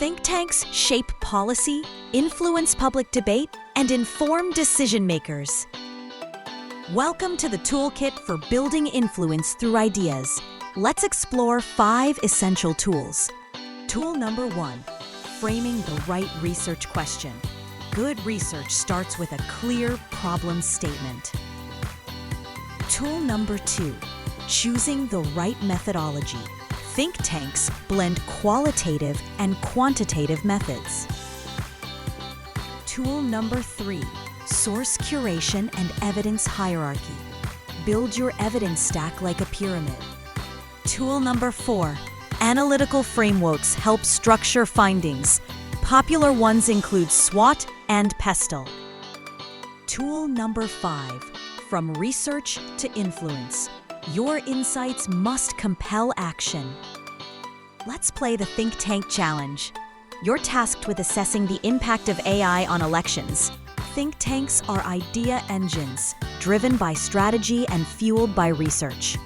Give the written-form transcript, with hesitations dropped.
Think tanks shape policy, influence public debate, and inform decision makers. Welcome to the toolkit for building influence through ideas. Let's explore 5 essential tools. Tool number 1, framing the right research question. Good research starts with a clear problem statement. Tool number 2, choosing the right methodology. Think tanks blend qualitative and quantitative methods. Tool number 3, source curation and evidence hierarchy. Build your evidence stack like a pyramid. Tool number 4, analytical frameworks help structure findings. Popular ones include SWOT and PESTLE. Tool number 5, from research to influence. Your insights must compel action. Let's play the Think Tank Challenge. You're tasked with assessing the impact of AI on elections. Think tanks are idea engines, driven by strategy and fueled by research.